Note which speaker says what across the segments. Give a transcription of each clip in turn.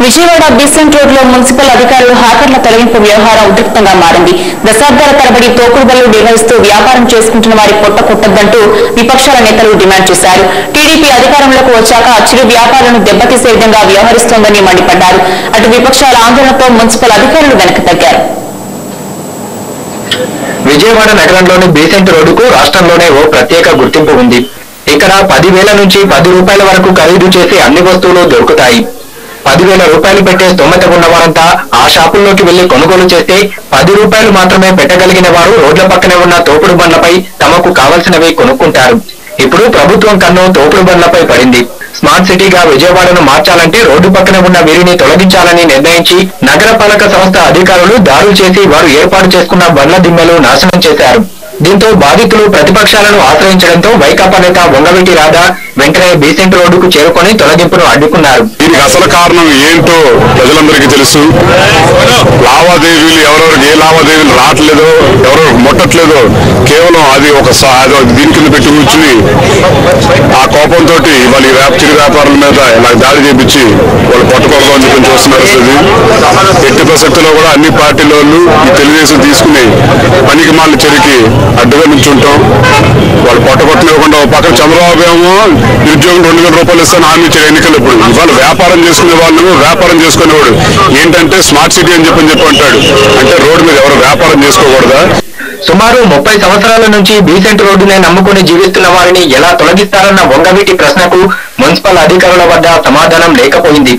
Speaker 1: Vijayawada Besant road లో municipal అధికారులు హ్యాకర్ల తొలగింపు వ్యవహారం ఉద్రిక్తంగా మారింది. దశాబ్దాల తరబడి తోపుడు బళ్ళు నిర్వహిస్తూ వ్యాపారం చేసుకుంటున్న వారి పొట్ట కొట్టొద్దంటూ విపక్షాల నేతలు డిమాండ్ చేశారు. టీడీపీ అధికారంలోకి వచ్చాక చిరు వ్యాపారులను దెబ్బతీసే విధంగా వ్యవహరిస్తోందని మండిపడ్డారు. అటు విపక్షాల ఆందోళనతో మున్సిపల్ అధికారులు వెనక్కి తగ్గారు.
Speaker 2: విజయవాడ నగరంలోని బీసెంట్ రోడ్డుకు రాష్ట్రంలోనే ఓ ప్రత్యేక గుర్తింపు ఉంది. ఇక్కడ 10,000 నుంచి 10 రూపాయల వరకు ఖరీదు చేసే అన్ని వస్తువులు దొరుకుతాయి. 10,000 రూపాయలు పెట్టే స్తోమత ఉన్నవారంతా ఆ షాపుల్లోకి వెళ్లి కొనుగోలు చేస్తే 10 రూపాయలు మాత్రమే పెట్టగలిగిన వారు రోడ్ల పక్కనే ఉన్న తోపుడు బండ్లపై తమకు కావలసినవి కొనుక్కుంటారు. ఇప్పుడు ప్రభుత్వం కన్ను తోపుడు బండ్లపై పడింది. స్మార్ట్ సిటీగా విజయవాడను మార్చాలంటే రోడ్డు పక్కన ఉన్న వీరిని తొలగించాలని నిర్ణయించి నగరపాలక సంస్థ అధికారులు దాడులు చేసి వారు ఏర్పాటు చేసుకున్న బండ్ల దిమ్మెలు నాశనం చేశారు. దీంతో బాధితులు ప్రతిపక్షాలను ఆశ్రయించడంతో వైకాపా నేత వంగవీటి రాధా వెంటనే బీసెంట్ రోడ్డుకు చేరుకొని తొలగింపును అడ్డుకున్నారు.
Speaker 3: దీనికి అసలు కారణం ఏంటో ప్రజలందరికీ తెలుసు. లావాదేవీలు ఎవరెవరికి ఏ లావాదేవీలు రావట్లేదో ఎవరెవరికి ముట్టట్లేదో కేవలం అది దీని కింద పెట్టి కూర్చుని ఆ కోపంతో వాళ్ళు చిరు వ్యాపారుల మీద ఇలా దాడి చేపించి వాళ్ళు పట్టుకోవడం అని చెప్పి చూస్తున్నారు. ఎట్టి ప్రసక్తిలో కూడా అన్ని పార్టీల వాళ్ళు ఈ తెలుగుదేశం తీసుకుని పనికి మాలిన చర్యకి అడ్డుగా నుంచుంటాం. వాళ్ళు పొట్టగొట్టనివ్వకుండా పక్కన చంద్రబాబు ఏమో నిరుద్యోగం 2,000 రూపాయలు ఇస్తాను హామీ ఇచ్చారు ఎన్నికలు. ఇప్పుడు ఇవాళ వ్యాపారం చేసుకునే వాళ్ళు వ్యాపారం చేసుకునేవాడు ఏంటంటే స్మార్ట్ సిటీ అని చెప్పి అంటాడు. అంటే రోడ్డు మీద ఎవరు వ్యాపారం చేసుకోకూడదా?
Speaker 2: సుమారు 30 సంవత్సరాల నుంచి బీసెంట్ రోడ్డునే నమ్ముకుని జీవిస్తున్న వారిని ఎలా తొలగిస్తారన్న వంగవీటి ప్రశ్నకు మున్సిపల్ అధికారుల వద్ద సమాధానం లేకపోయింది.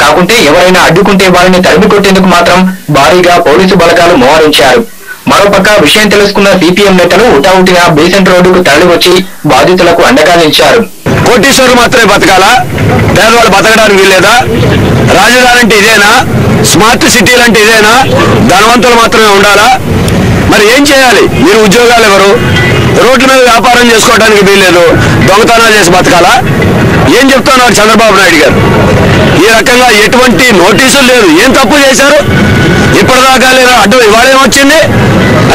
Speaker 2: కాకుంటే ఎవరైనా అడ్డుకుంటే వారిని తరిమి కొట్టేందుకు మాత్రం భారీగా పోలీసు బలగాలు మోహరించారు. మరోపక్క విషయం తెలుసుకున్న సిపిఎం నేతలు ఉటావుటిన బీసెంట్ రోడ్డుకు తరలివచ్చి బాధితులకు అండగా నిలిచారు.
Speaker 4: కోటీశ్వరులు మాత్రమే బతకాలా? పేదవాళ్ళు బతకడానికి వీల్లేదా? రాజధాని అంటే ఇదేనా? స్మార్ట్ సిటీలు అంటే ఇదేనా? ధనవంతులు మాత్రమే ఉండాలా? మరి ఏం చేయాలి? మీరు ఉద్యోగాలు ఎవరు? రోడ్ల మీద వ్యాపారం చేసుకోవడానికి వీల్లేదు, దొంగతనాలు చేసి బతకాలా? ఏం చెప్తున్నారు చంద్రబాబు నాయుడు గారు? ఈ రకంగా ఎటువంటి నోటీసులు లేదు. ఏం తప్పు చేశారు? ఇప్పటిదాకా లేదా అడ్డు ఇవాళేమొచ్చింది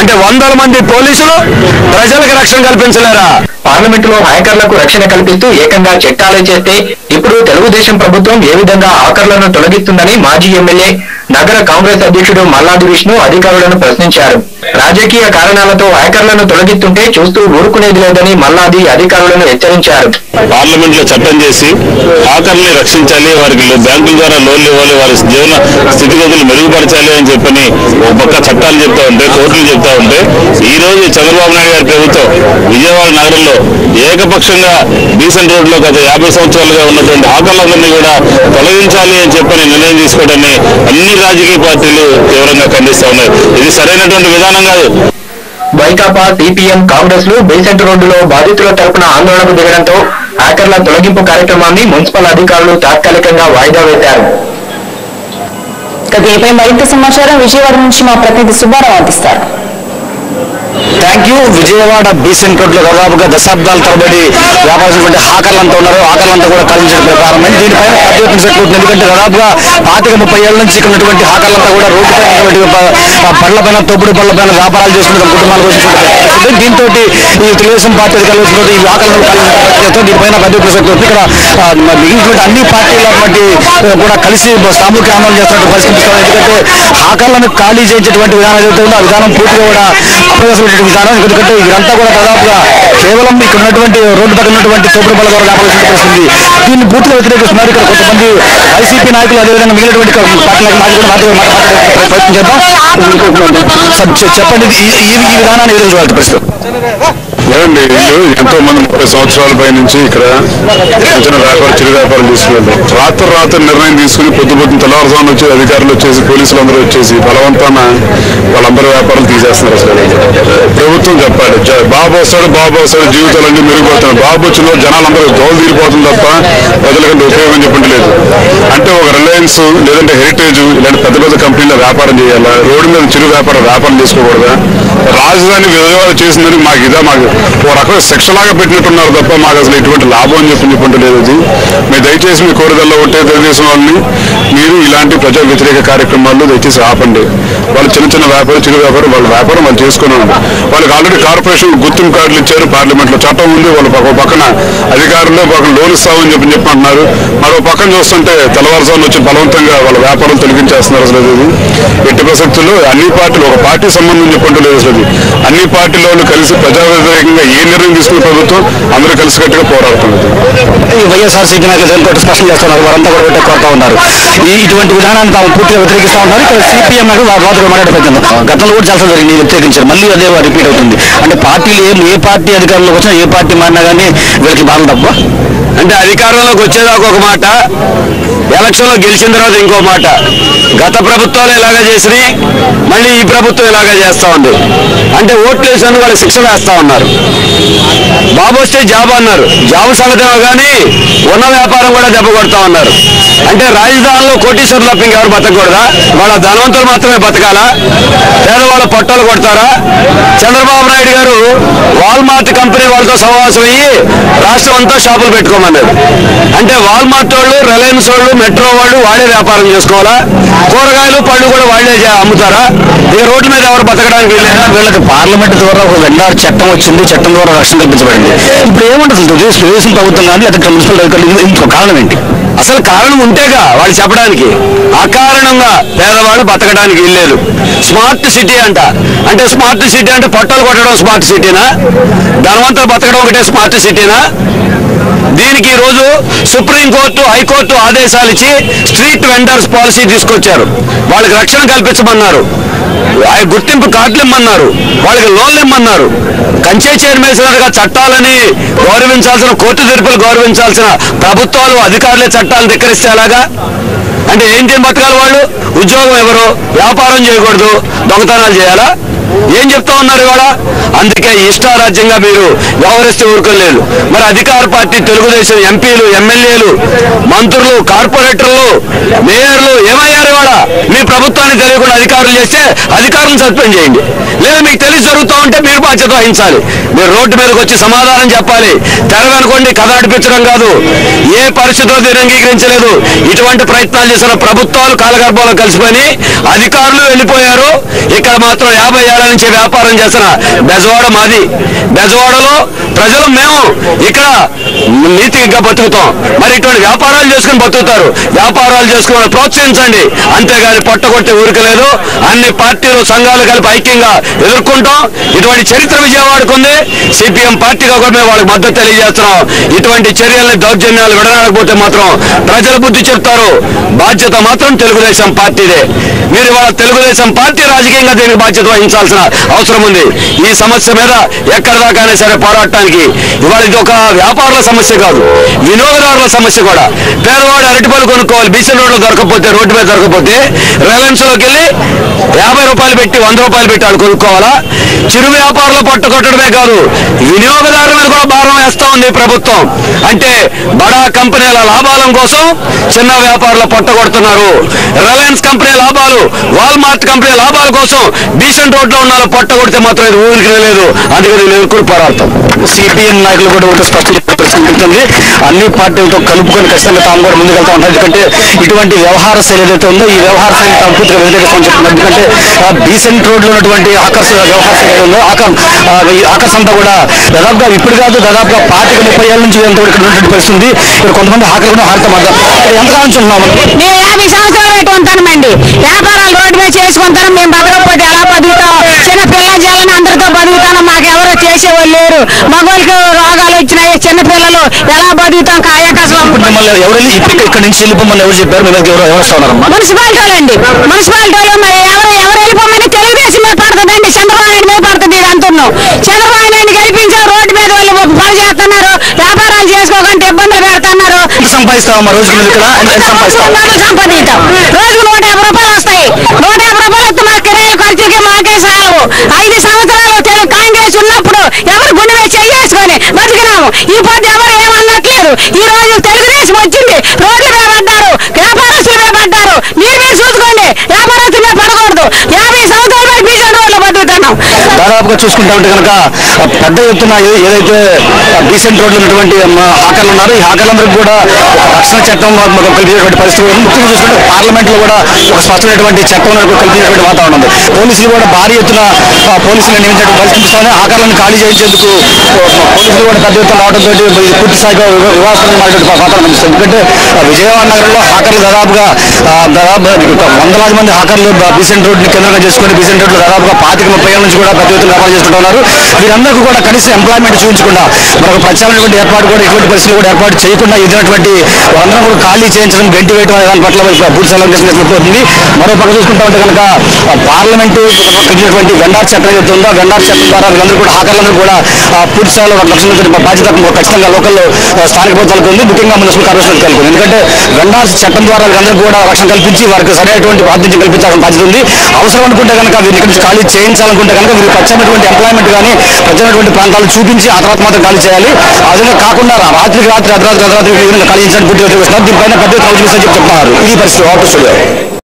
Speaker 4: అంటే 100 మంది పోలీసులు ప్రజలకు రక్షణ కల్పించలేరా?
Speaker 2: పార్లమెంటులో హ్యాకర్లకు రక్షణ కల్పిస్తూ ఏకంగా చట్టాలే చేస్తే ఇప్పుడు తెలుగుదేశం ప్రభుత్వం ఏ విధంగా హ్యాకర్లను తొలగిస్తుందని మాజీ ఎమ్మెల్యే నగర కాంగ్రెస్ అధ్యక్షుడు మల్లాది విష్ణు అధికారులను ప్రశ్నించారు. రాజకీయ కారణాలతో హ్యాకర్లను తొలగిస్తుంటే చూస్తూ ఊరుకునేది లేదని మల్లాది అధికారులను హెచ్చరించారు.
Speaker 3: పార్లమెంట్ లో చట్టం చేసి హ్యాకర్ని రక్షించాలి, వారికి బ్యాంకుల ద్వారా లోన్లు ఇవ్వాలి, వారి జీవన స్థితిగతులు మెరుగుపరచాలి అని చెప్పని ఒక పక్క చట్టాలు చెప్తా ఉంటే, కోర్టులు చెప్తా ఉంటే, ఈ రోజు చంద్రబాబు నాయుడు గారి ప్రభుత్వం విజయవాడ నగరంలో ఏకపక్షంగా బీసెంట్ రోడ్ లో గత 50 సంవత్సరాలుగా ఉన్నటువంటి హ్యాకర్లందరినీ కూడా తొలగించాలి అని చెప్పని నిర్ణయం తీసుకోవడాన్ని అన్ని రాజకీయ పార్టీలు తీవ్రంగా ఖండిస్తా ఉన్నాయి. ఇది సరైనటువంటి విధానం కాదు.
Speaker 2: వైకాపా, సిపిఎం, కాంగ్రెస్ లు బీసెంట్ రోడ్డులో బాధితుల తరపున ఆందోళనకు దిగడంతో హ్యాకర్ల తొలగింపు కార్యక్రమాన్ని మున్సిపల్ అధికారులు తాత్కాలికంగా వాయిదా వేశారు.
Speaker 1: దీనిపై మరింత సమాచారం విజయవాడ నుంచి మా ప్రతినిధి సుబ్బారావు అందిస్తారు.
Speaker 4: Thank you. Vijayawada Besant road లో దాదాపుగా దశాబ్దాల తరబడి వ్యాపారస్తున్నటువంటి హ్యాకర్లంతా ఉన్నారు. హ్యాకర్లంతా కూడా కల్పించడం ప్రారంభమైంది. దీనిపైన ఎందుకంటే దాదాపుగా 25-30 ఏళ్ల నుంచి ఇక్కడ ఉన్నటువంటి హ్యాకర్లంతా కూడా రోడ్డు పైన తోపుడు బళ్ళ పైన వ్యాపారాలు చేసుకుంటున్న కుటుంబాల కోసం దీంతో ఈ తెలుగుదేశం పార్టీ అధికారులు ఈ హ్యాకర్లను దీనిపైన పెద్ద ప్రసక్తి ఉంది. ఇక్కడ మిగిలినటువంటి అన్ని పార్టీల కూడా కలిసి సామూహిక ఆందోళన చేస్తున్నట్టు పరిస్థితులు. ఎందుకంటే హ్యాకర్లను ఖాళీ చేయించేటువంటి విధానం ఏదైతే ఉందో ఆ విధానం పూర్తిగా కూడా అప్రవేశమైనటువంటి విధానం. ఎందుకంటే వీరంతా కూడా దాదాపుగా కేవలం ఇక్కడ ఉన్నటువంటి రోడ్డు పక్కన ఉన్నటువంటి తోపుడు బళ్ళ ద్వారా వ్యాపారం పరిస్థితి. దీన్ని పూర్తిగా వ్యతిరేకిస్తున్నారు. ఇక్కడ కొంతమంది వైసీపీ నాయకులు అదేవిధంగా మిగిలినటువంటి పార్టీలకు ప్రయత్నం చేద్దాం. చెప్పండి, ఈ విధానాన్ని ఏ రోజు పరిస్థితి
Speaker 3: ఏమండి? ఎంతో మంది 30 సంవత్సరాల పై నుంచి ఇక్కడ చిన్న వ్యాపారం చిరు వ్యాపారం తీసుకువెళ్ళారు. రాత్రి నిర్ణయం తీసుకుని పొద్దున తెల్లవారుజామున వచ్చి అధికారులు వచ్చేసి పోలీసులు అందరూ వచ్చేసి బలవంతాన వాళ్ళందరూ వ్యాపారం తీసేస్తున్నారు. అసలు ప్రభుత్వం చెప్పాలి, బాబు వస్తాడు జీవితాలన్నీ మెరుగుపడుతున్నాయి. బాబు వచ్చిన జనాలందరూ దోలు తీరిపోతుంది తప్ప ప్రజలకంటే ఉపయోగం చెప్పండి లేదు. అంటే ఒక రిలయన్స్ లేదంటే హెరిటేజ్ ఇలాంటి పెద్ద కంపెనీలో వ్యాపారం చేయాలా? రోడ్డు మీద చిరు వ్యాపారం చేసుకోకూడదా? రాజధాని విజయవాడ చేసిందని మాకు ఓ రకమైన శిక్షలాగా పెట్టినట్టున్నారు తప్ప మాకు అసలు ఎటువంటి లాభం అని చెప్పండి లేదు. మీరు దయచేసి మీ కోరికల్లో ఉంటే తెలుగుదేశం వాళ్ళని మీరు ఇలాంటి ప్రజా వ్యతిరేక కార్యక్రమాలు దయచేసి ఆపండి. వాళ్ళు చిన్న చిన్న వ్యాపారం, చిరు వ్యాపారం, వాళ్ళ వ్యాపారం వాళ్ళు చేసుకుని ఉండి వాళ్ళకి ఆల్రెడీ కార్పొరేషన్ గుర్తింపు కార్డులు ఇచ్చారు. పార్లమెంట్ లో చట్టం ఉంది. వాళ్ళు ఒక పక్కన అధికారులు పక్కన లోన్ ఇస్తామని చెప్పంటున్నారు. మరో పక్కన చూస్తుంటే తెల్లవారుజామున వచ్చి బలవంతంగా వాళ్ళ వ్యాపారం తొలగించేస్తున్నారు. అసలు ఇది ఎట్టి ప్రసక్తుల్లో అన్ని పార్టీలు, ఒక పార్టీ సంబంధం చెప్పంటూ లేదు. అసలు అన్ని పార్టీలను కలిసి ప్రజా వ్యతిరేకంగా ఏ నిర్ణయం తీసుకునే ప్రభుత్వం అందరూ కలిసికట్టుగా పోరాడుతున్నారు.
Speaker 4: వైఎస్ఆర్సీపీ నాయకులు స్పష్టం చేస్తున్నారు, వారంతా కూడా ఒకటే కోరుతా ఉన్నారు. ఇటువంటి విధానాన్ని తాము పూర్తిగా వ్యతిరేకిస్తూ ఉన్నారు. ఇక్కడ సిపిఎం నాయకులు వారితో మాట్లాడేది గతంలో కూడా చాలా జరిగింది, వ్యతిరేకించారు. మళ్ళీ అదే రిపీట్ అవుతుంది. అంటే పార్టీలు ఏ పార్టీ అధికారంలోకి వచ్చినా, ఏ పార్టీ మారినా కానీ వీళ్ళకి బాధ తప్ప.
Speaker 5: అంటే అధికారంలోకి వచ్చేదాకా ఒక మాట, ఎలక్షన్లో గెలిచిన తర్వాత ఇంకో మాట. గత ప్రభుత్వాలు ఇలాగా చేసినాయి, మళ్ళీ ఈ ప్రభుత్వం ఇలాగా చేస్తా ఉంది. అంటే ఓట్లు వేసిన వాళ్ళు శిక్ష వేస్తా ఉన్నారు. బాబు వస్తే జాబ్ అన్నారు, జాబ్ సంగతేమో కానీ ఉన్న వ్యాపారం కూడా దెబ్బ కొడతా ఉన్నారు. అంటే రాజధానిలో కోటీశ్వరులు తప్ప ఇంకెవరు బతకూడదా? వాళ్ళ ధనవంతులు మాత్రమే బతకాలా? పేదవాళ్ళ పొట్టలు కొడతారా? చంద్రబాబు నాయుడు గారు వాల్మార్ట్ కంపెనీ వాళ్ళతో సమావేశం అయ్యి రాష్ట్రం అంతా షాపులు పెట్టుకోమన్నారు. అంటే వాల్మార్ట్ వాళ్ళు, రిలయన్స్ వాళ్ళు, మెట్రో వాళ్ళు వాళ్ళే వ్యాపారం చేసుకోవాలా? కూరగాయలు పళ్ళు కూడా వాళ్ళే అమ్ముతారా? ఇక రోడ్ల మీద ఎవరు బతకడానికి వెళ్ళేదా?
Speaker 4: వీళ్ళకి పార్లమెంట్ ద్వారా ఒక వెండార్ చట్టం వచ్చింది, చట్టం ద్వారా రక్షణ కల్పించబడింది. ఇప్పుడు ఏమంటుంది తెలుగుదేశం ప్రభుత్వం కానీ లేదా మున్సిపల్ ఇంకో కారణం ఏంటి?
Speaker 5: అసలు కారణం ఉంటేగా వాళ్ళు చెప్పడానికి. అకారణంగా పేదవాళ్ళు బతకడానికి వెళ్ళలేదు. స్మార్ట్ సిటీ అంట. అంటే స్మార్ట్ సిటీ అంటే పొట్టలు కొట్టడం స్మార్ట్ సిటీనా? ధనవంతులు బతకడం ఒకటే స్మార్ట్ సిటీనా? దీనికి ఈరోజు సుప్రీంకోర్టు, హైకోర్టు ఆదేశాలు ఇచ్చి స్ట్రీట్ వెండర్స్ పాలసీ తీసుకొచ్చారు. వాళ్ళకి రక్షణ కల్పించమన్నారు, గుర్తింపు కార్డులు ఇమ్మన్నారు, వాళ్ళకి లోన్లు ఇమ్మన్నారు. కంచే చైర్మేసినట్టుగా చట్టాలని గౌరవించాల్సిన, కోర్టు తీర్పులు గౌరవించాల్సిన ప్రభుత్వాలు, అధికారులే చట్టాలు ధిక్కరిస్తే ఎలాగా? అంటే ఏంటి బతకాలి వాళ్ళు? ఉద్యోగం ఎవరు? వ్యాపారం చేయకూడదు, దొంగతనాలు చేయాలా? ఏం చెప్తా ఉన్నారు ఇవాళ? అందుకే ఇష్టారాజ్యంగా మీరు వ్యవహరిస్తే ఊరుకోలేదు. మరి అధికార పార్టీ తెలుగుదేశం ఎంపీలు, ఎమ్మెల్యేలు, మంత్రులు, కార్పొరేటర్లు, మేయర్లు ఏమయ్యారు ఇవాళ? మీ ప్రభుత్వాన్ని తెలియకుండా అధికారులు చేస్తే అధికారులను సస్పెండ్ చేయండి. లేదా మీకు తెలిసి జరుగుతూ ఉంటే మీరు బాధ్యత వహించాలి. మీరు రోడ్డు మీదకి వచ్చి సమాధానం చెప్పాలి. తెరవనుకోండి, కథ అడిపించడం కాదు. ఏ పరిస్థితుల్లో దీన్ని అంగీకరించలేదు. ఇటువంటి ప్రయత్నాలు చేసిన ప్రభుత్వాలు కాలగర్భంలో కలిసిపోయి అధికారులు వెళ్ళిపోయారు. ఇక్కడ మాత్రం 50 ఏళ్ల నుంచి వ్యాపారం చేసిన బెజవాడ మాది. బెజవాడలో ప్రజలు మేము ఇక్కడ నీతిగా బతుకుతాం. మరి ఇటువంటి వ్యాపారాలు చేసుకుని బతుకుతారు. వ్యాపారాలు చేసుకుని ప్రోత్సహించండి, అంతేగాని పొట్టగొట్టే ఊరిక లేదు. అన్ని పార్టీలు, సంఘాలు కలిపి ఐక్యంగా ఎదుర్కొంటాం. ఇటువంటి చరిత్ర విజయవాడకుంది. సిపిఎం పార్టీగా కూడా మేము వాళ్ళకి మద్దతు తెలియజేస్తున్నాం. ఇటువంటి చర్యల్ని, దౌర్జన్యాలు విడనాడకపోతే మాత్రం ప్రజలు బుద్ధి చెప్తారు. బాధ్యత మాత్రం తెలుగుదేశం పార్టీదే. మీరు ఇవాళ తెలుగుదేశం పార్టీ రాజకీయంగా దీనికి బాధ్యత వహించాల్సిన అవసరం ఉంది. ఈ సమస్య మీద ఎక్కడి దాకానే సరే పోరాటానికి. ఇవాళ ఇది ఒక వ్యాపారుల సమస్య కాదు, వినియోగదారుల సమస్య కూడా. పేదవాడు అరటిపళ్ళు కొనుక్కోవాలి, బీసీ రోడ్లో దొరకకపోతే, రోడ్డు మీద దొరకకపోతే రిలయన్స్ లోకి వెళ్ళి 50 రూపాయలు పెట్టి 100 రూపాయలు పెట్టి వాళ్ళు కొనుక్కోవాలా? చిరు వ్యాపారులు పట్టుకొట్టడమే కాదు, వినియోగదారుల మీద కూడా భారం వేస్తా ఉంది ప్రభుత్వం. అంటే బడా కంపెనీల లాభాల కోసం చిన్న వ్యాపారుల పట్టగొడుతున్నారు. రిలయన్స్ కంపెనీ లాభాలు, వాల్మార్ట్ కంపెనీ లాభాల కోసం డీసెంట్ రోడ్లో ఉన్న పట్టగొడితే మాత్రం ఇది ఊరికి లేదు. అందుకని నేను ఎదుర్కొని పోరాడతాం.
Speaker 4: సిపిఎం నాయకులు కూడా ఒకటి స్పష్టంగా ప్రశ్నించింది, అన్ని పార్టీలతో కలుపుకొని ఖచ్చితంగా తాము కూడా ముందుకెళ్తా ఉంటారు. ఎందుకంటే ఇటువంటి వ్యవహార శైలి ఏదైతే ఉందో ఈ వ్యవహార శైలి తాము పూర్తిగా వ్యతిరేకిస్తామని చెప్తున్నారు. ఎందుకంటే డీసెంట్ రోడ్లో ఉన్నటువంటి వ్యవహార శైలి ఉందో ఈ ఆకర్షణ కూడా దాదాపుగా ఇప్పుడు కాదు, దాదాపుగా 25-30 ఏళ్ళ నుంచి ఎంత ఇక్కడ ఉన్నటువంటి పరిస్థితి. ఇక్కడ కొంతమంది హాకర్లు కూడా హారత ఎంతకాలం నుంచి ఉన్నాము?
Speaker 6: మేము 50 సంవత్సరాలు పెట్టి ఉంటామండి. వ్యాపారాలు రోడ్డు మీద చేసుకుంటాం. మేము బతకపోతే ఎలా బతుకుతాం? చిన్న పిల్లల చేయాలని అందరితో బతుకుతాను. మాకు ఎవరో చేసేవాళ్ళు లేరు. మగవాళ్ళకి రోగాలు వచ్చినాయి, చిన్న పిల్లలు ఎలా బతుకుతాం? కాయకసలు
Speaker 4: మిమ్మల్ని ఎవరు ఇక్కడ నుంచి వెళ్ళిపోమని ఎవరు చెప్పారు? మిమ్మల్ని ఎవరు వస్తున్నారమ్మా?
Speaker 6: మున్సిపాలిటీ వాళ్ళండి. మున్సిపాలిటీ వాళ్ళు మరి ఎవరు వెళ్ళిపోమని తెలుగుదేశం మీద పడుతుందండి, చంద్రబాబు నాయుడు మీద పడుతుంది. ఇది అంటున్నాం. చంద్రబాబు నాయుడు గెలిపించారు, రోడ్డు మీద వాళ్ళు పని చేస్తున్నారు, వ్యాపారాలు చేసుకోకుండా ఇబ్బందులు పెడుతున్నారు.
Speaker 4: సంపాదిస్తామమ్మా రోజుకు
Speaker 6: సంపాదిస్తాం. రోజుకు 150 రూపాయలు వస్తాయి. 150 రూపాయలు వస్తే మా కిరాయి ఖర్చుకి మాకే సాగు. 5 సంవత్సరాలు కాంగ్రెస్ ఉన్నప్పుడు ఎవరు గుండె మీద చేసుకొని బతికినాము. ఈ పొద్దు ఎవరు ఏమన్నట్లేదు. ఈ రోజు తెలుగుదేశం వచ్చింది, రోడ్ల మీద పడ్డారు, వ్యాపారస్తుల మీద పడ్డారు. మీరు చూసుకోండి, వ్యాపారస్తుల మీద పడకూడదు. 50 సంవత్సరాలు బీజేపీ వాళ్ళు బతుకుతున్నాం.
Speaker 4: దాదాపుగా చూసుకుంటా ఉంటే కనుక పెద్ద ఎత్తున ఏదైతే డీసెంట్ రోడ్లు ఉన్నటువంటి హాకర్లు ఉన్నారు, ఈ హాకర్లందరికీ కూడా రక్షణ చట్టం కల్పించేటువంటి పరిస్థితి. ముఖ్యంగా చూసుకుంటే పార్లమెంట్ లో కూడా ఒక స్పష్టమైనటువంటి చట్టం కల్పించేటువంటి వాతావరణం ఉంది. పోలీసులు కూడా భారీ ఎత్తున పోలీసులు నియమించడం పరిస్థితిస్తోనే హాకర్లను ఖాళీ చేయించేందుకు పోలీసులు కూడా పెద్ద ఎత్తున రావడంతో పూర్తి స్థాయిగా వివాదాస్పదమైనటువంటి వాతావరణం కనిపిస్తుంది. ఎందుకంటే విజయవాడ నగరంలో హాకర్లు దాదాపుగా వందలాది మంది హాకర్లు బీసెంట్ రోడ్ని కేంద్రంగా చేసుకుని బీసెంట్ రోడ్లు దాదాపుగా 25-30 ఏళ్ళ నుంచి కూడా పెద్ద ఎత్తున వ్యాపారం చేసుకుంటున్నారు. వీరందరికీ కూడా కనీసం ఎంప్లాయ్మెంట్ చూపించకుండా మరొక ప్రత్యామ్నాయటువంటి ఏర్పాటు కూడా ఇటువంటి పరిస్థితులు కూడా ఏర్పాటు చేయకుండా ఇదినటువంటి వాళ్ళందరూ కూడా ఖాళీ చేయించడం, గంటి వేయడం అనే దాని పట్ల పూర్తి సెలవుతుంది. మరో పక్క చూసుకుంటా ఉంటే కనుక పార్లమెంటు కలిగినటువంటి వెండార్ చట్టం ఏదైతే ఉందో వెండార్ చట్టం ద్వారా వీళ్ళందరూ కూడా హాకర్లందరూ కూడా పూర్తి స్థాయిలో రక్షణ బాధ్యత ఖచ్చితంగా లోకల్ స్థానిక ప్రభుత్వాలకు ఉంది, ముఖ్యంగా మున్సిపల్ కార్పొరేషన్ కలుగుతుంది. ఎందుకంటే వెండార్ చట్టం ద్వారా వీళ్ళందరూ కూడా రక్షణ కల్పించి వారికి సరైనటువంటి బాధ్యత కల్పించాల్సిన బాధ్యత ఉంది. అవసరం అనుకుంటే కనుక వీరి నుంచి ఖాళీ చేయించాలనుకుంటే కనుక వీరికి ప్రత్యేకమైనటువంటి ఎంప్లాయ్మెంట్ కానీ ప్రత్యేకమైనటువంటి ప్రాంతాలు చూపించి ఆ తర్వాత మాత్రం ఖాళీ చేయాలి. అదే కాకుండా రాత్రికి రాత్రి అర్ధరాత్రి ఖాళీ చేయించడానికి పూర్తిగా చూపిస్తున్నారు. దీనిపైన పెద్ద చెప్తున్నారు. ఇది పరిస్థితి.